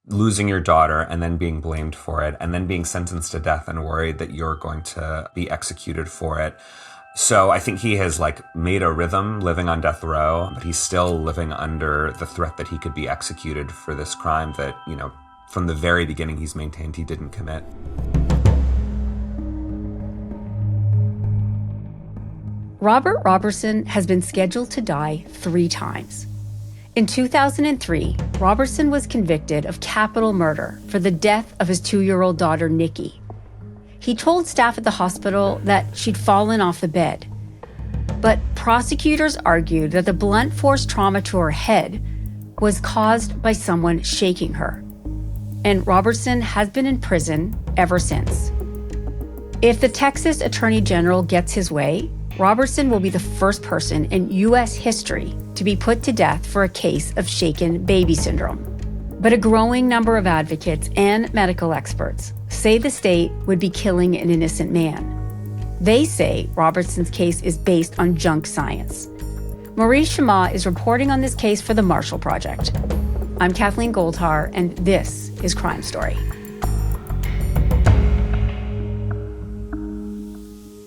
losing your daughter and then being blamed for it and then being sentenced to death and worried that you're going to be executed for it. So I think he has made a rhythm living on death row, but he's still living under the threat that he could be executed for this crime that, from the very beginning he's maintained he didn't commit. Robert Roberson has been scheduled to die 3 times. In 2003, Roberson was convicted of capital murder for the death of his 2-year-old daughter, Nikki. He told staff at the hospital that she'd fallen off the bed. But prosecutors argued that the blunt force trauma to her head was caused by someone shaking her. And Roberson has been in prison ever since. If the Texas Attorney General gets his way, Roberson will be the first person in U.S. history to be put to death for a case of shaken baby syndrome. But a growing number of advocates and medical experts say the state would be killing an innocent man. They say Roberson's case is based on junk science. Maurice Chammah is reporting on this case for the Marshall Project. I'm Kathleen Goldhar, and this is Crime Story.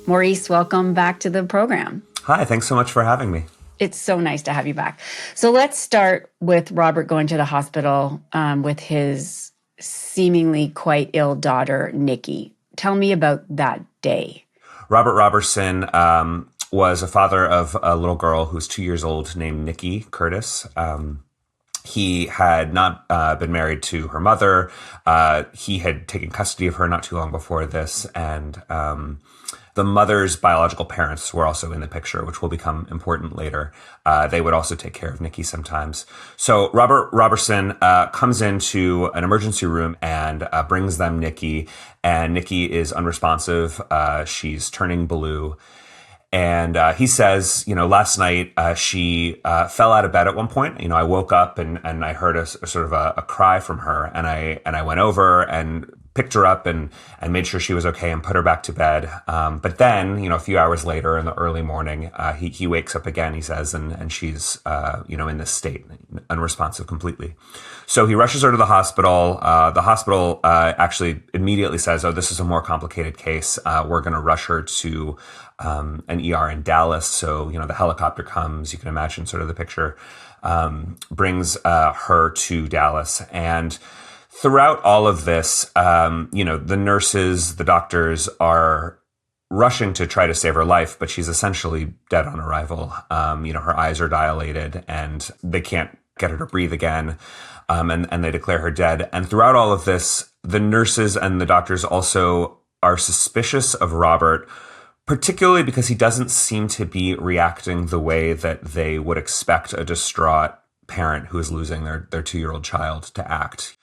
Maurice, welcome back to the program. Hi, thanks so much for having me. It's so nice to have you back. So let's start with Robert going to the hospital with his seemingly quite ill daughter, Nikki. Tell me about that day. Robert Roberson was a father of a little girl who's 2 years old named Nikki Curtis. He had not been married to her mother. He had taken custody of her not too long before this, and the mother's biological parents were also in the picture, which will become important later. They would also take care of Nikki sometimes. So Robert Roberson comes into an emergency room and brings them Nikki. And Nikki is unresponsive. She's turning blue. And he says, last night she fell out of bed at one point. I woke up and I heard a sort of a cry from her. And I went over and picked her up and made sure she was okay and put her back to bed. But then, a few hours later in the early morning, he wakes up again, he says, and she's, in this state, unresponsive completely. So he rushes her to the hospital. The hospital actually immediately says, oh, this is a more complicated case. We're going to rush her to an ER in Dallas. So, the helicopter comes, you can imagine sort of the picture, brings her to Dallas. And throughout all of this, the nurses, the doctors are rushing to try to save her life, but she's essentially dead on arrival. Her eyes are dilated and they can't get her to breathe again. And they declare her dead. And throughout all of this, the nurses and the doctors also are suspicious of Robert, particularly because he doesn't seem to be reacting the way that they would expect a distraught parent who is losing their 2-year-old child to act.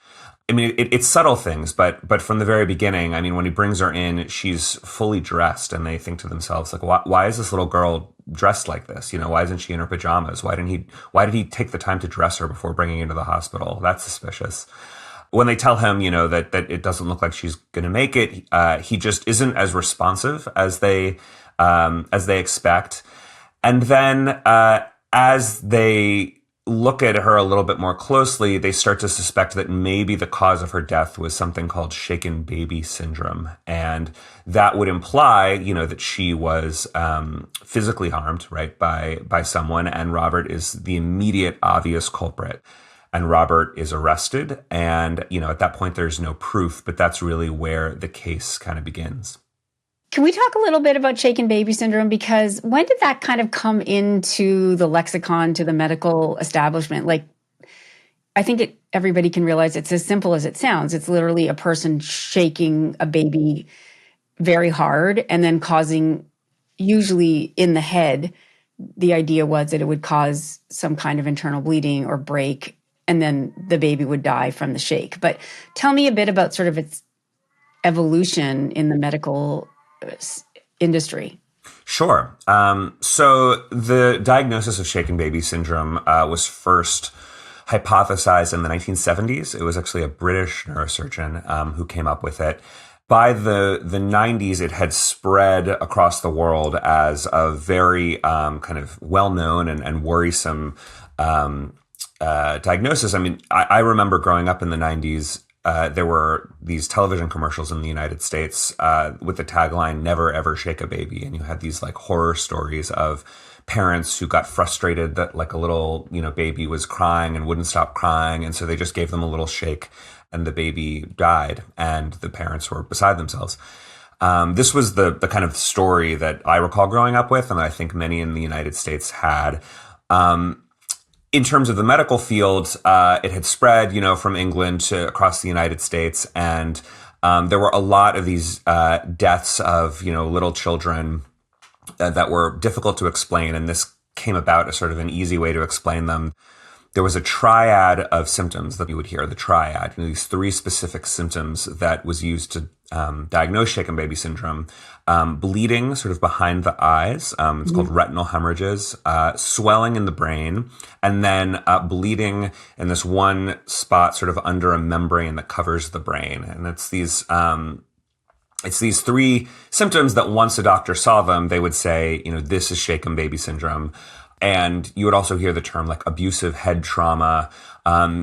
I mean, it's subtle things, but from the very beginning, when he brings her in, she's fully dressed, and they think to themselves, why is this little girl dressed like this? Why isn't she in her pajamas? Why did he take the time to dress her before bringing her to the hospital? That's suspicious. When they tell him, that it doesn't look like she's going to make it, he just isn't as responsive as they expect. And then as they look at her a little bit more closely, they start to suspect that maybe the cause of her death was something called shaken baby syndrome. And that would imply, that she was physically harmed, right, by someone. And Robert is the immediate obvious culprit. And Robert is arrested. And, at that point, there's no proof, but that's really where the case kind of begins. Can we talk a little bit about shaken baby syndrome? Because when did that kind of come into the lexicon, to the medical establishment? I think everybody can realize it's as simple as it sounds. It's literally a person shaking a baby very hard and then causing, usually in the head, the idea was that it would cause some kind of internal bleeding or break, and then the baby would die from the shake. But tell me a bit about sort of its evolution in the medical industry. Sure. So the diagnosis of shaken baby syndrome was first hypothesized in the 1970s. It was actually a British neurosurgeon who came up with it. By the 90s, it had spread across the world as a very kind of well-known and worrisome diagnosis, I mean, I remember growing up in the 90s, there were these television commercials in the United States with the tagline, "Never ever shake a baby." And you had these like horror stories of parents who got frustrated that like a little, baby was crying and wouldn't stop crying. And so they just gave them a little shake and the baby died and the parents were beside themselves. This was the kind of story that I recall growing up with, and I think many in the United States had. In terms of the medical field, it had spread, from England to across the United States. And there were a lot of these deaths of, little children that were difficult to explain. And this came about as sort of an easy way to explain them. There was a triad of symptoms that you would hear, the triad, these three specific symptoms that was used to diagnose shaken baby syndrome. Bleeding sort of behind the eyes, it's called retinal hemorrhages, swelling in the brain, and then bleeding in this one spot sort of under a membrane that covers the brain. And it's these three symptoms that once a doctor saw them, they would say, this is shaken baby syndrome. And you would also hear the term like abusive head trauma.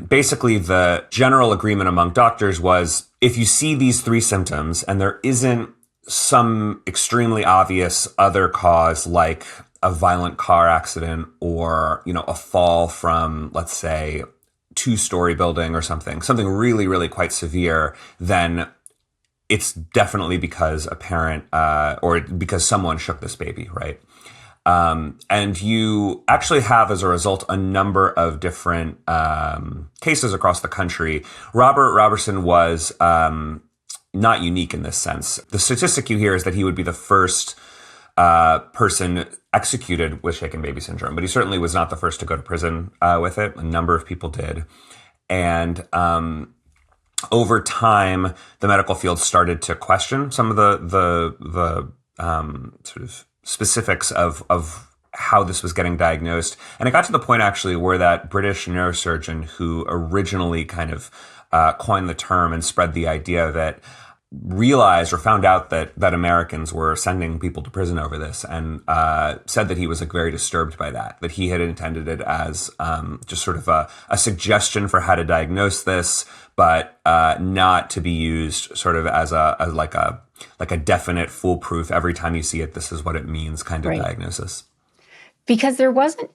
Basically, the general agreement among doctors was if you see these three symptoms and there isn't some extremely obvious other cause like a violent car accident or, a fall from, let's say, two-story building or something really, really quite severe, then it's definitely because a parent or because someone shook this baby, right? And you actually have, as a result, a number of different cases across the country. Robert Roberson was not unique in this sense. The statistic you hear is that he would be the first person executed with shaken baby syndrome, but he certainly was not the first to go to prison with it. A number of people did. And over time, the medical field started to question some of the sort of specifics of how this was getting diagnosed. And it got to the point actually where that British neurosurgeon who originally kind of coined the term and spread the idea of it realized or found out that Americans were sending people to prison over this, and said that he was like very disturbed by that he had intended it as just sort of a suggestion for how to diagnose this, but not to be used sort of as a definite foolproof every time you see it, this is what it means kind of diagnosis. Because there wasn't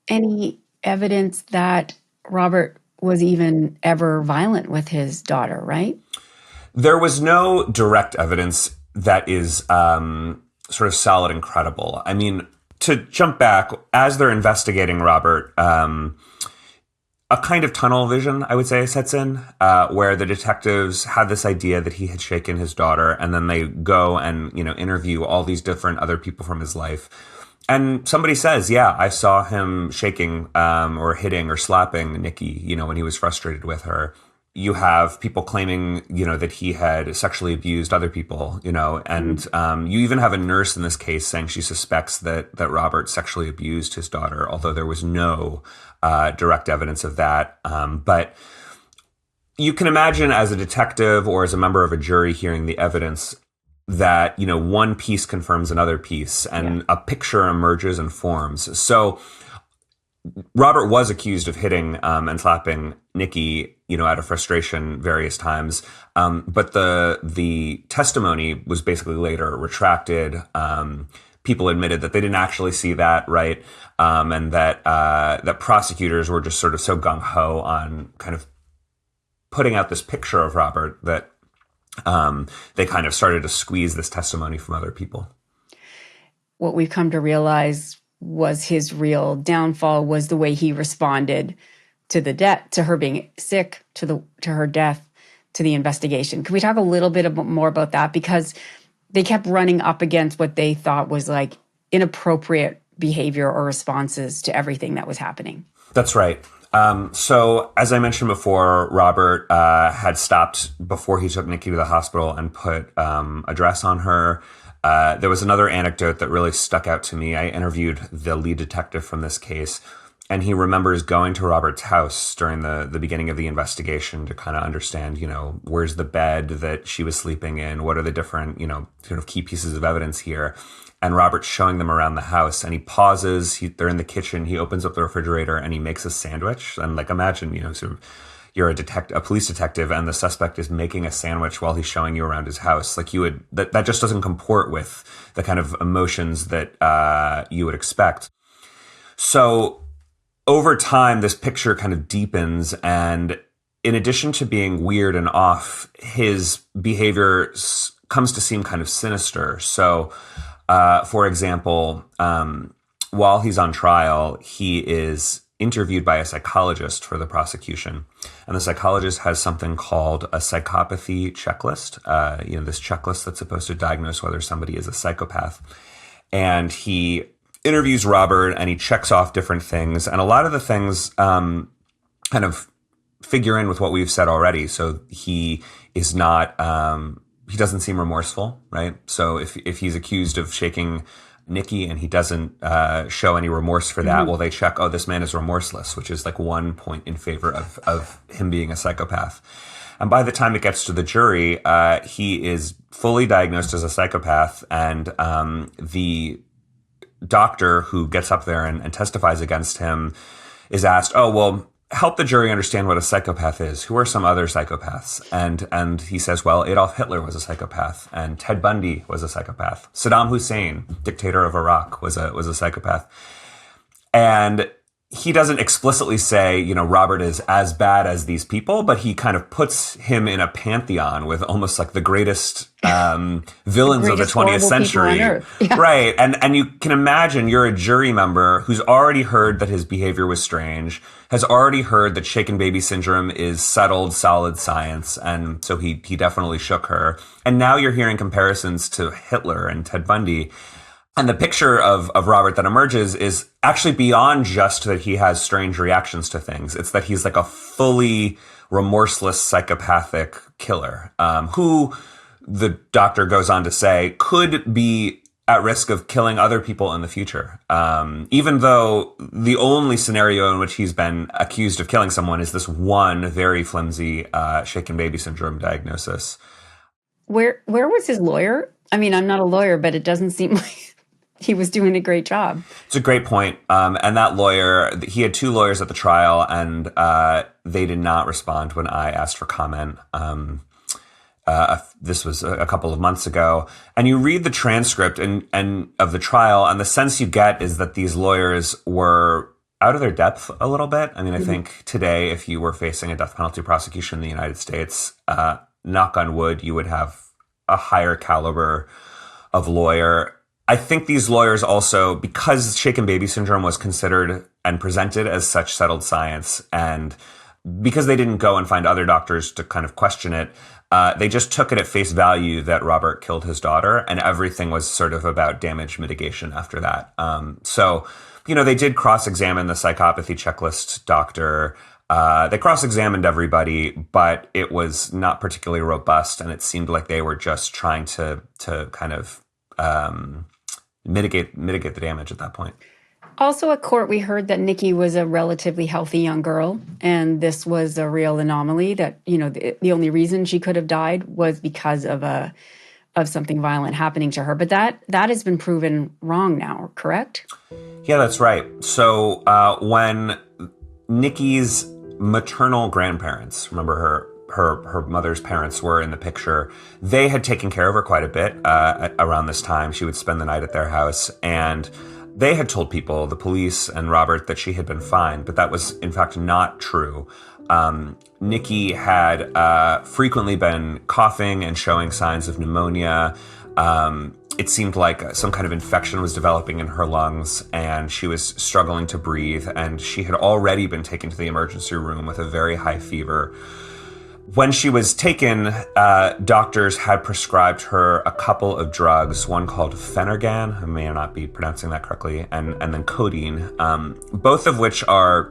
any evidence that Robert was even ever violent with his daughter, right? There was no direct evidence that is sort of solid and credible. I mean, to jump back, as they're investigating Robert, a kind of tunnel vision, I would say, sets in, where the detectives had this idea that he had shaken his daughter, and then they go and, interview all these different other people from his life. And somebody says, yeah, I saw him shaking or hitting or slapping Nikki, when he was frustrated with her. You have people claiming, that he had sexually abused other people, and you even have a nurse in this case saying she suspects that Robert sexually abused his daughter, although there was no direct evidence of that. But you can imagine as a detective or as a member of a jury hearing the evidence that, one piece confirms another piece and a picture emerges and forms. So Robert was accused of hitting and slapping Nikki, out of frustration various times. But the testimony was basically later retracted. People admitted that they didn't actually see that, right? And that prosecutors were just sort of so gung-ho on kind of putting out this picture of Robert that they kind of started to squeeze this testimony from other people. What we've come to realize was his real downfall was the way he responded to the death, to her being sick, to her death, to the investigation. Can we talk a little bit more about that? Because they kept running up against what they thought was like inappropriate behavior or responses to everything that was happening. That's right. So as I mentioned before, Robert had stopped before he took Nikki to the hospital and put a dress on her. There was another anecdote that really stuck out to me. I interviewed the lead detective from this case, and he remembers going to Robert's house during the beginning of the investigation to kind of understand, where's the bed that she was sleeping in? What are the different, sort of key pieces of evidence here? and Robert's showing them around the house, and he pauses. They're in the kitchen. He opens up the refrigerator and he makes a sandwich. And like, imagine, sort of, you're a police detective, and the suspect is making a sandwich while he's showing you around his house. Like, that just doesn't comport with the kind of emotions that you would expect. So over time, this picture kind of deepens, and in addition to being weird and off, his behavior comes to seem kind of sinister. So, for example, while he's on trial, he is interviewed by a psychologist for the prosecution. And the psychologist has something called a psychopathy checklist, this checklist that's supposed to diagnose whether somebody is a psychopath. And he interviews Robert, and he checks off different things. And a lot of the things kind of figure in with what we've said already. So he is not, he doesn't seem remorseful, right? So if he's accused of shaking Nikki and he doesn't show any remorse for that, well, they check, oh, this man is remorseless, which is like 1 point in favor of him being a psychopath. And by the time it gets to the jury, he is fully diagnosed as a psychopath, and the doctor who gets up there and testifies against him is asked, oh, well, help the jury understand what a psychopath is. Who are some other psychopaths? And he says, well, Adolf Hitler was a psychopath, and Ted Bundy was a psychopath. Saddam Hussein, dictator of Iraq, was a psychopath. And he doesn't explicitly say, Robert is as bad as these people, but he kind of puts him in a pantheon with almost like the greatest villains of the 20th century. Yeah. Right. And you can imagine you're a jury member who's already heard that his behavior was strange, has already heard that shaken baby syndrome is settled, solid science. And so he definitely shook her. And now you're hearing comparisons to Hitler and Ted Bundy. And the picture of Robert that emerges is actually beyond just that he has strange reactions to things. It's that he's like a fully remorseless psychopathic killer, who the doctor goes on to say could be at risk of killing other people in the future. Even though the only scenario in which he's been accused of killing someone is this one very flimsy shaken baby syndrome diagnosis. Where was his lawyer? I mean, I'm not a lawyer, but it doesn't seem like he was doing a great job. It's a great point. And that lawyer, he had two lawyers at the trial, and they did not respond when I asked for comment. This was a couple of months ago. And you read the transcript and of the trial, and the sense you get is that these lawyers were out of their depth a little bit. I mean, I think today, if you were facing a death penalty prosecution in the United States, knock on wood, you would have a higher caliber of lawyer. I think these lawyers also, because shaken baby syndrome was considered and presented as such settled science, and because they didn't go and find other doctors to kind of question it, they just took it at face value that Robert killed his daughter, and everything was sort of about damage mitigation after that. So, they did cross-examine the psychopathy checklist doctor. They cross-examined everybody, but it was not particularly robust, and it seemed like they were just trying to kind of mitigate the damage at that point. Also at court, we heard that Nikki was a relatively healthy young girl, and this was a real anomaly, that, the only reason she could have died was because of something violent happening to her. But that has been proven wrong now, correct? Yeah, that's right. So when Nikki's maternal grandparents, remember her mother's parents were in the picture, they had taken care of her quite a bit around this time. She would spend the night at their house, and they had told people, the police and Robert, that she had been fine, but that was in fact not true. Nikki had frequently been coughing and showing signs of pneumonia. It seemed like some kind of infection was developing in her lungs, and she was struggling to breathe, and she had already been taken to the emergency room with a very high fever. When she was taken, doctors had prescribed her a couple of drugs, one called Phenergan, I may not be pronouncing that correctly, and then codeine, both of which are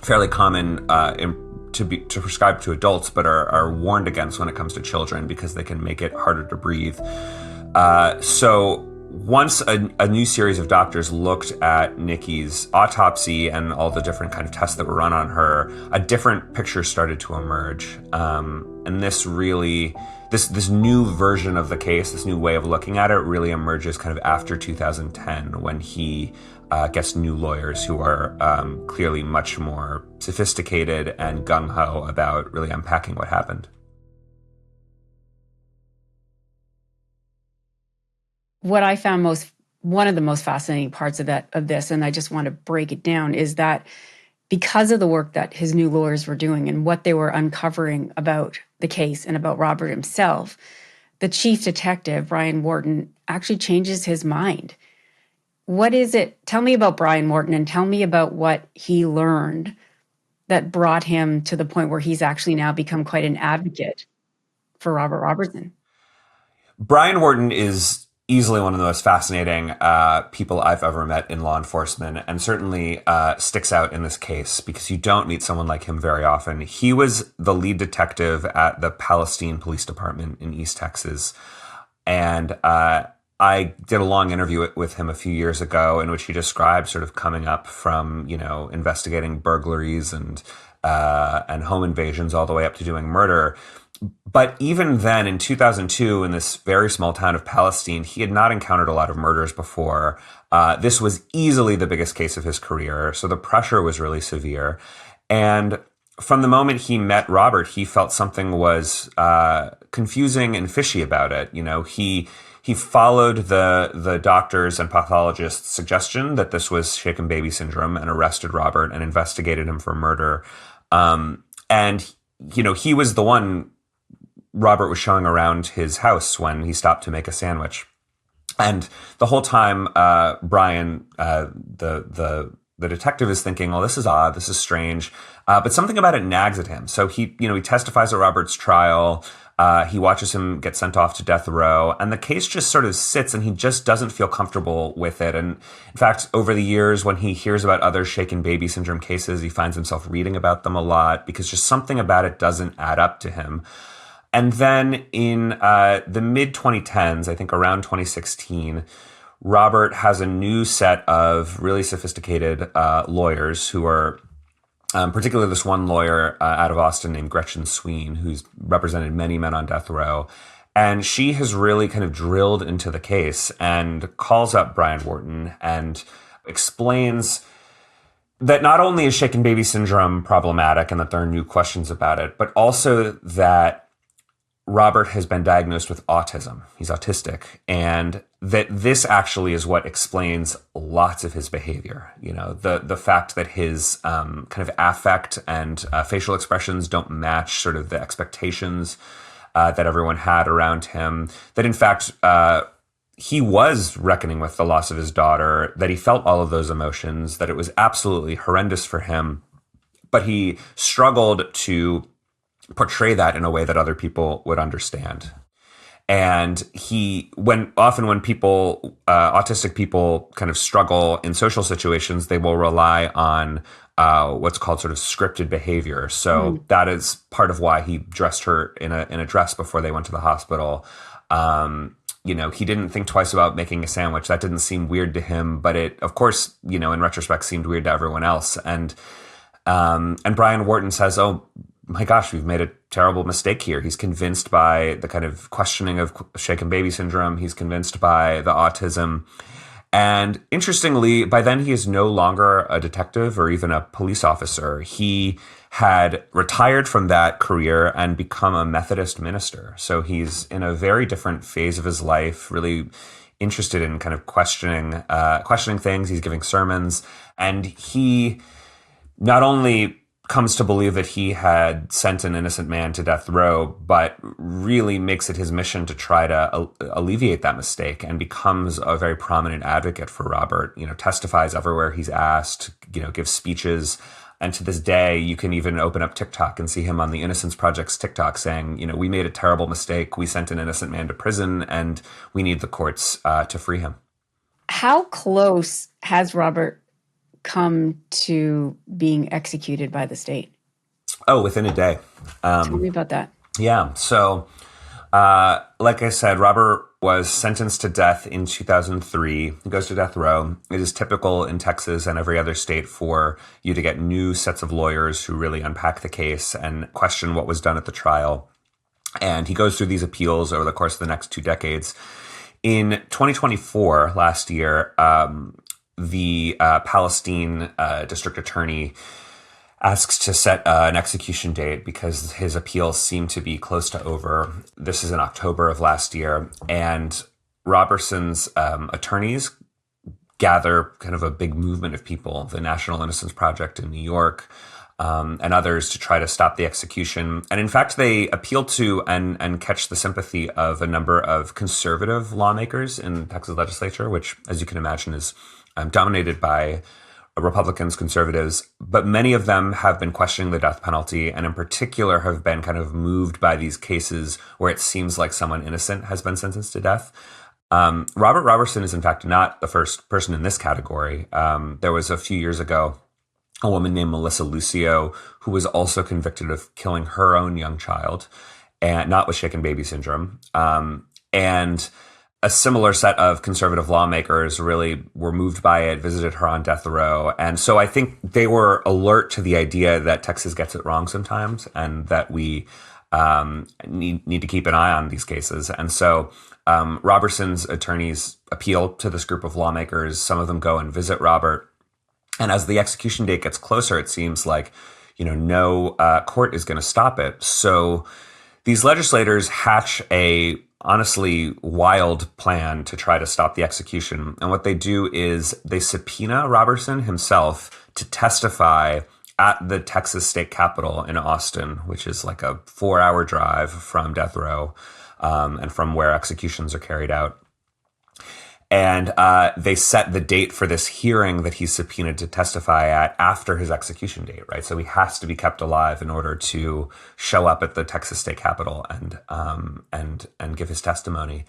fairly common to prescribe to adults, but are warned against when it comes to children because they can make it harder to breathe. So once a new series of doctors looked at Nikki's autopsy and all the different kind of tests that were run on her, a different picture started to emerge. And this really, this new version of the case, this new way of looking at it really emerges kind of after 2010 when he gets new lawyers who are clearly much more sophisticated and gung-ho about really unpacking what happened. What I found one of the most fascinating parts of this, and I just want to break it down, is that because of the work that his new lawyers were doing and what they were uncovering about the case and about Robert himself, the chief detective, Brian Wharton, actually changes his mind. What is it? Tell me about Brian Wharton and tell me about what he learned that brought him to the point where he's actually now become quite an advocate for Robert Roberson. Brian Wharton is easily one of the most fascinating people I've ever met in law enforcement, and certainly sticks out in this case because you don't meet someone like him very often. He was the lead detective at the Palestine Police Department in East Texas, and I did a long interview with him a few years ago in which he described sort of coming up from, investigating burglaries and home invasions all the way up to doing murder. But even then, in 2002, in this very small town of Palestine, he had not encountered a lot of murders before. This was easily the biggest case of his career, so the pressure was really severe. And from the moment he met Robert, he felt something was confusing and fishy about it. He followed the doctors and pathologists' suggestion that this was shaken baby syndrome and arrested Robert and investigated him for murder. He was the one Robert was showing around his house when he stopped to make a sandwich. And the whole time, Brian, the detective, is thinking, "Oh, this is odd. This is strange." But something about it nags at him. So he testifies at Robert's trial. He watches him get sent off to death row, and the case just sort of sits, and he just doesn't feel comfortable with it. And in fact, over the years, when he hears about other shaken baby syndrome cases, he finds himself reading about them a lot because just something about it doesn't add up to him. And then in the mid-2010s, I think around 2016, Robert has a new set of really sophisticated lawyers who are, particularly this one lawyer out of Austin named Gretchen Sween, who's represented many men on death row. And she has really kind of drilled into the case and calls up Brian Wharton and explains that not only is shaken baby syndrome problematic and that there are new questions about it, but also that Robert has been diagnosed with autism. He's autistic. And that this actually is what explains lots of his behavior. The fact that his kind of affect and facial expressions don't match sort of the expectations that everyone had around him. That in fact, he was reckoning with the loss of his daughter, that he felt all of those emotions, that it was absolutely horrendous for him. But he struggled to portray that in a way that other people would understand. And when people, autistic people kind of struggle in social situations, they will rely on what's called sort of scripted behavior. So that is part of why he dressed her in a dress before they went to the hospital. He didn't think twice about making a sandwich. That didn't seem weird to him, but it, of course, in retrospect, seemed weird to everyone else. And Brian Wharton says, "Oh my gosh, we've made a terrible mistake here." He's convinced by the kind of questioning of shaken baby syndrome. He's convinced by the autism. And interestingly, by then he is no longer a detective or even a police officer. He had retired from that career and become a Methodist minister. So he's in a very different phase of his life, really interested in kind of questioning things. He's giving sermons. And he not only comes to believe that he had sent an innocent man to death row, but really makes it his mission to try to alleviate that mistake and becomes a very prominent advocate for Robert, testifies everywhere he's asked, gives speeches. And to this day, you can even open up TikTok and see him on the Innocence Project's TikTok saying, "We made a terrible mistake. We sent an innocent man to prison and we need the courts to free him." How close has Robert come to being executed by the state? Oh, within a day. Tell me about that. Yeah. So Like I said, Robert was sentenced to death in 2003. He goes to death row. It is typical in Texas and every other state for you to get new sets of lawyers who really unpack the case and question what was done at the trial. And he goes through these appeals over the course of the next 2 decades. In 2024, last year, the Palestine district attorney asks to set an execution date because his appeals seem to be close to over. This is in October of last year. And Roberson's attorneys gather kind of a big movement of people, the National Innocence Project in New York, and others, to try to stop the execution. And in fact, they appeal to and catch the sympathy of a number of conservative lawmakers in the Texas legislature, which, as you can imagine, is dominated by Republicans, conservatives, but many of them have been questioning the death penalty, and in particular have been kind of moved by these cases where it seems like someone innocent has been sentenced to death. Robert Roberson is in fact not the first person in this category. There was a few years ago a woman named Melissa Lucio who was also convicted of killing her own young child, and not with shaken baby syndrome. And a similar set of conservative lawmakers really were moved by it, visited her on death row. And so I think they were alert to the idea that Texas gets it wrong sometimes, and that we need to keep an eye on these cases. And so Roberson's attorneys appeal to this group of lawmakers. Some of them go and visit Robert. And as the execution date gets closer, it seems like, no court is going to stop it. So these legislators hatch a honestly wild plan to try to stop the execution. And what they do is they subpoena Roberson himself to testify at the Texas state capitol in Austin, which is like a 4-hour drive from death row and from where executions are carried out. And they set the date for this hearing that he's subpoenaed to testify at after his execution date, right? So he has to be kept alive in order to show up at the Texas state capitol and give his testimony.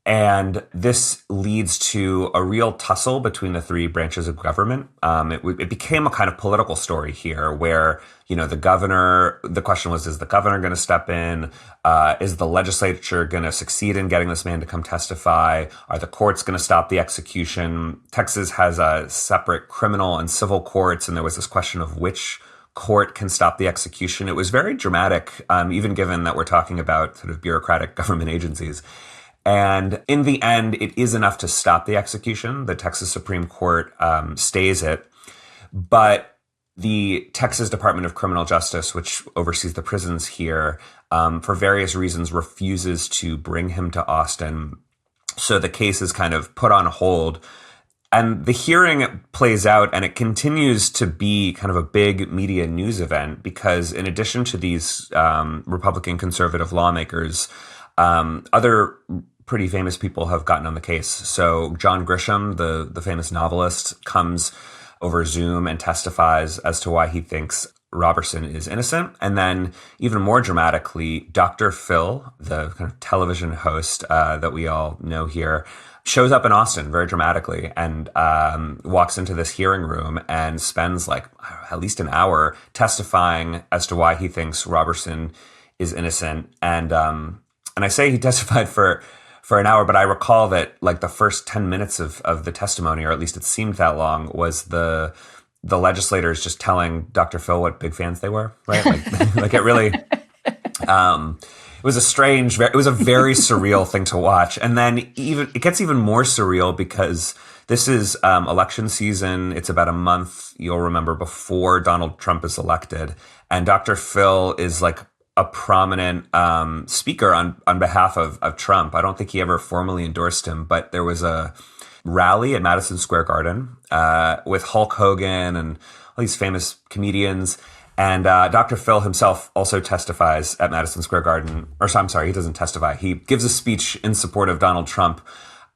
And this leads to a real tussle between the three branches of government. It became a kind of political story here where, the governor, the question was, is the governor going to step in? Is the legislature going to succeed in getting this man to come testify? Are the courts going to stop the execution? Texas has a separate criminal and civil courts, and there was this question of which court can stop the execution. It was very dramatic, even given that we're talking about sort of bureaucratic government agencies. And in the end, it is enough to stop the execution. The Texas Supreme Court stays it. But the Texas Department of Criminal Justice, which oversees the prisons here, for various reasons refuses to bring him to Austin. So the case is kind of put on hold. And the hearing plays out, and it continues to be kind of a big media news event because in addition to these Republican conservative lawmakers, other pretty famous people have gotten on the case. So John Grisham, the famous novelist, comes over Zoom and testifies as to why he thinks Roberson is innocent. And then even more dramatically, Dr. Phil, the kind of television host that we all know here, shows up in Austin very dramatically and walks into this hearing room and spends like at least an hour testifying as to why he thinks Roberson is innocent. And I say he testified for an hour, but I recall that like the first 10 minutes of the testimony, or at least it seemed that long, was the legislators just telling Dr. Phil what big fans they were, right? Like it really, it was a very surreal thing to watch. And then it gets even more surreal because this is election season. It's about a month, you'll remember, before Donald Trump is elected. And Dr. Phil is like a prominent speaker on behalf of Trump. I don't think he ever formally endorsed him, but there was a rally at Madison Square Garden with Hulk Hogan and all these famous comedians. And Dr. Phil himself also testifies at Madison Square Garden. I'm sorry, he doesn't testify. He gives a speech in support of Donald Trump.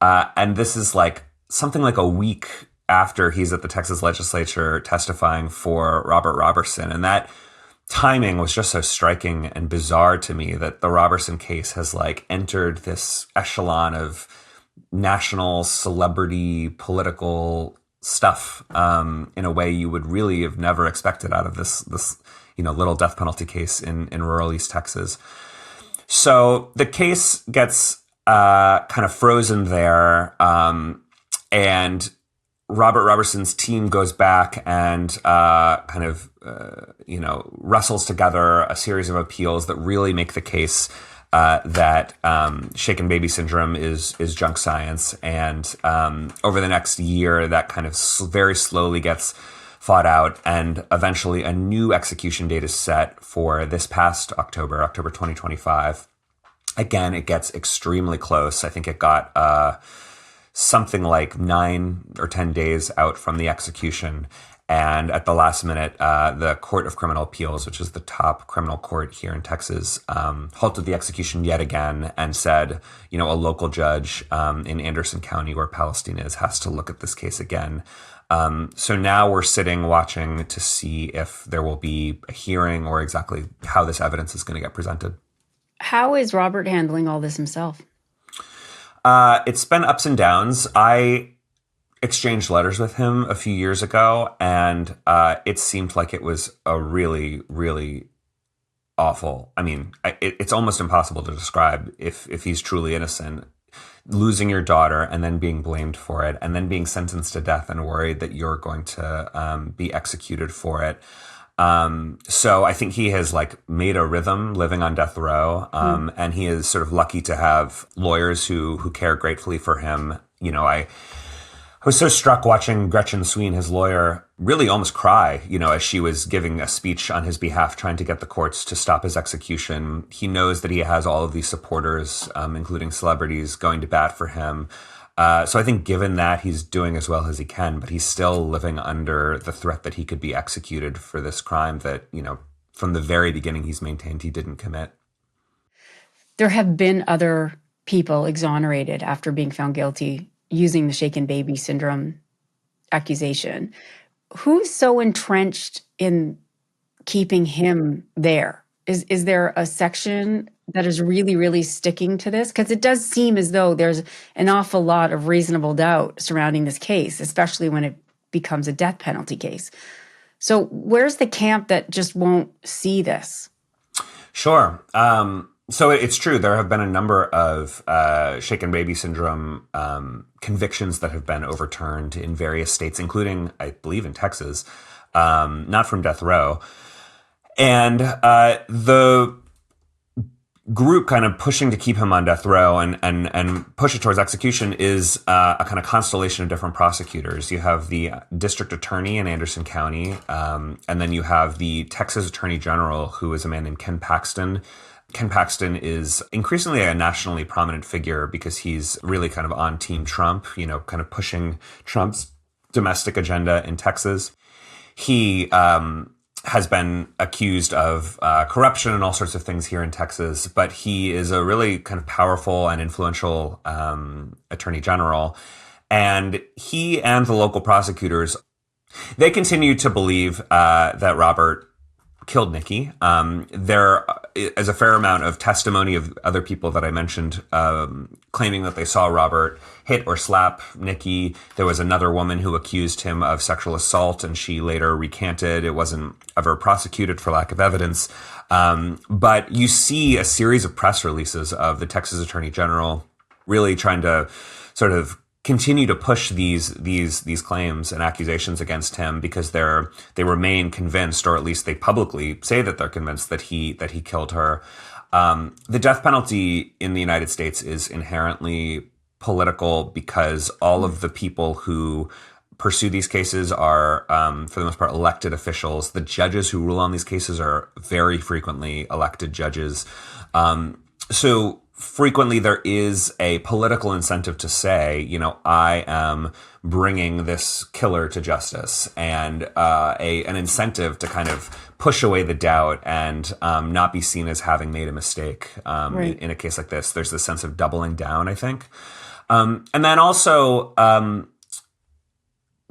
And this is like something like a week after he's at the Texas legislature testifying for Robert Roberson. And that timing was just so striking and bizarre to me that the Roberson case has like entered this echelon of national celebrity political stuff in a way you would really have never expected out of this little death penalty case in rural East Texas. So the case gets kind of frozen there, and Robert Roberson's team goes back and wrestles together a series of appeals that really make the case that shaken baby syndrome is junk science. And over the next year, that kind of very slowly gets fought out, and eventually a new execution date is set for this past October 2025. Again, it gets extremely close. I think it got something like 9 or 10 days out from the execution. And at the last minute, the Court of Criminal Appeals, which is the top criminal court here in Texas, halted the execution yet again and said, a local judge in Anderson County, where Palestine is, has to look at this case again. So now we're sitting watching to see if there will be a hearing or exactly how this evidence is going to get presented. How is Robert handling all this himself? It's been ups and downs. I exchanged letters with him a few years ago, and it seemed like it was a really, really awful. I mean, it's almost impossible to describe if he's truly innocent. Losing your daughter and then being blamed for it and then being sentenced to death and worried that you're going to be executed for it. So I think he has made a rhythm living on death row. And he is sort of lucky to have lawyers who care gratefully for him. I was so struck watching Gretchen Sween, his lawyer, really almost cry, as she was giving a speech on his behalf, trying to get the courts to stop his execution. He knows that he has all of these supporters, including celebrities, going to bat for him. So I think given that, he's doing as well as he can, but he's still living under the threat that he could be executed for this crime that, from the very beginning, he's maintained he didn't commit. There have been other people exonerated after being found guilty using the shaken baby syndrome accusation. Who's so entrenched in keeping him there? Is there a section that is really, really sticking to this? Because it does seem as though there's an awful lot of reasonable doubt surrounding this case, especially when it becomes a death penalty case. So where's the camp that just won't see this? Sure. So it's true. There have been a number of shaken baby syndrome convictions that have been overturned in various states, including, I believe, in Texas, not from death row. And the group kind of pushing to keep him on death row and push it towards execution is a kind of constellation of different prosecutors. You have the district attorney in Anderson County, and then you have the Texas Attorney General, who is a man named Ken Paxton. Ken Paxton is increasingly a nationally prominent figure because he's really kind of on Team Trump, kind of pushing Trump's domestic agenda in Texas. He has been accused of corruption and all sorts of things here in Texas, but he is a really kind of powerful and influential attorney general. And he and the local prosecutors, they continue to believe that Robert killed Nikki. There is a fair amount of testimony of other people that I mentioned claiming that they saw Robert hit or slap Nikki. There was another woman who accused him of sexual assault, and she later recanted. It wasn't ever prosecuted for lack of evidence. But you see a series of press releases of the Texas Attorney General really trying to sort of continue to push these claims and accusations against him because they remain convinced, or at least they publicly say that they're convinced that he killed her. The death penalty in the United States is inherently political because all of the people who pursue these cases are, for the most part, elected officials. The judges who rule on these cases are very frequently elected judges. So frequently there is a political incentive to say, I am bringing this killer to justice, and an incentive to kind of push away the doubt and not be seen as having made a mistake. Right. In a case like this, there's this sense of doubling down, I think. And then also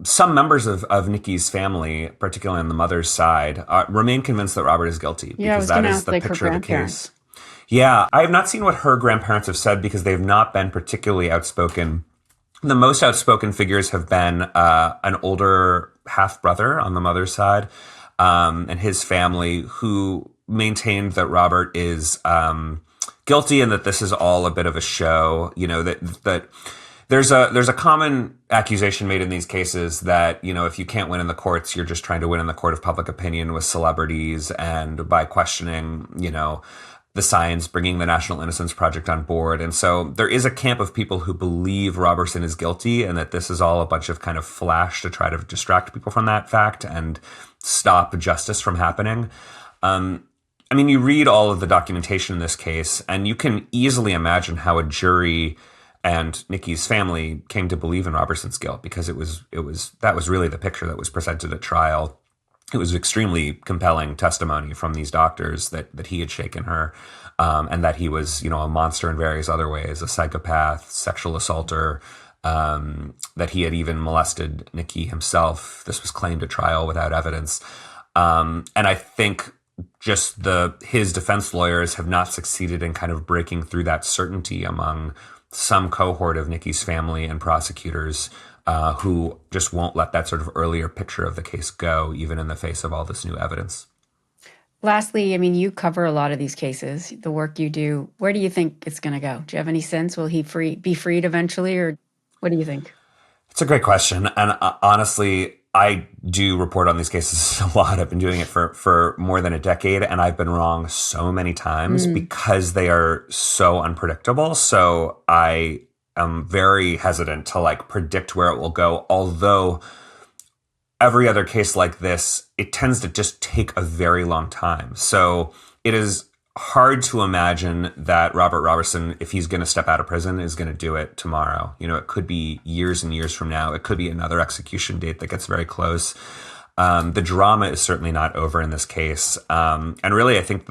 some members of Nikki's family, particularly on the mother's side, remain convinced that Robert is guilty because that is the picture of the case. Yeah, I have not seen what her grandparents have said because they've not been particularly outspoken. The most outspoken figures have been an older half-brother on the mother's side and his family, who maintained that Robert is guilty and that this is all a bit of a show. That there's a common accusation made in these cases that, if you can't win in the courts, you're just trying to win in the court of public opinion with celebrities and by questioning, the science, bringing the National Innocence Project on board. And so there is a camp of people who believe Roberson is guilty and that this is all a bunch of kind of flash to try to distract people from that fact and stop justice from happening. You read all of the documentation in this case, and you can easily imagine how a jury and Nikki's family came to believe in Roberson's guilt, because that was really the picture that was presented at trial. It was extremely compelling testimony from these doctors that he had shaken her, and that he was, a monster in various other ways, a psychopath, sexual assaulter, that he had even molested Nikki himself. This was claimed at trial without evidence. And I think just his defense lawyers have not succeeded in kind of breaking through that certainty among some cohort of Nikki's family and prosecutors, who just won't let that sort of earlier picture of the case go, even in the face of all this new evidence. Lastly, you cover a lot of these cases, the work you do. Where do you think it's going to go? Do you have any sense? Will he be freed eventually, or what do you think? It's a great question. And honestly, I do report on these cases a lot. I've been doing it for more than a decade, and I've been wrong so many times because they are so unpredictable. So I am very hesitant to predict where it will go. Although every other case like this, it tends to just take a very long time. So it is hard to imagine that Robert Roberson, if he's going to step out of prison, is going to do it tomorrow. It could be years and years from now. It could be another execution date that gets very close. The drama is certainly not over in this case. And really, I think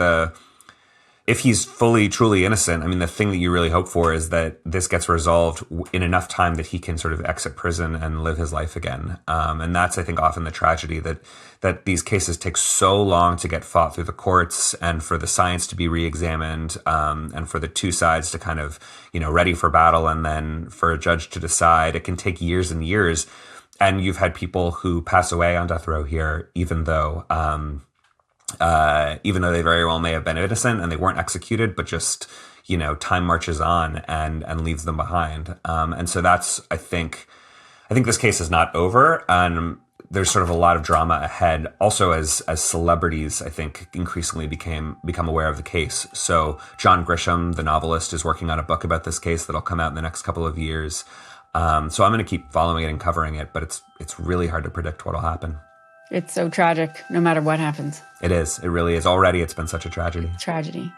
if he's fully, truly innocent, the thing that you really hope for is that this gets resolved in enough time that he can sort of exit prison and live his life again. And that's, I think, often the tragedy, that these cases take so long to get fought through the courts and for the science to be re-examined, and for the two sides to kind of, ready for battle, and then for a judge to decide. It can take years and years. And you've had people who pass away on death row here, even though they very well may have been innocent and they weren't executed, but just, time marches on and leaves them behind. And so that's, I think this case is not over, and there's sort of a lot of drama ahead. Also, as celebrities, I think, increasingly become aware of the case. So John Grisham, the novelist, is working on a book about this case that'll come out in the next couple of years. So I'm going to keep following it and covering it, but it's really hard to predict what'll happen. It's so tragic, no matter what happens. It is. It really is. Already, it's been such a tragedy. Tragedy.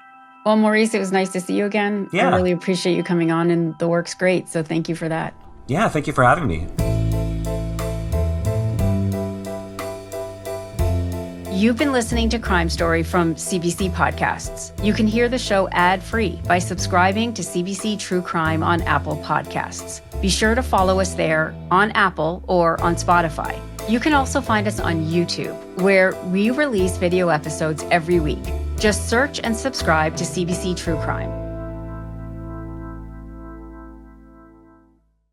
Well, Maurice, it was nice to see you again. Yeah. I really appreciate you coming on, and the work's great, so thank you for that. Yeah, thank you for having me. You've been listening to Crime Story from CBC Podcasts. You can hear the show ad-free by subscribing to CBC True Crime on Apple Podcasts. Be sure to follow us there on Apple or on Spotify. You can also find us on YouTube, where we release video episodes every week. Just search and subscribe to CBC True Crime.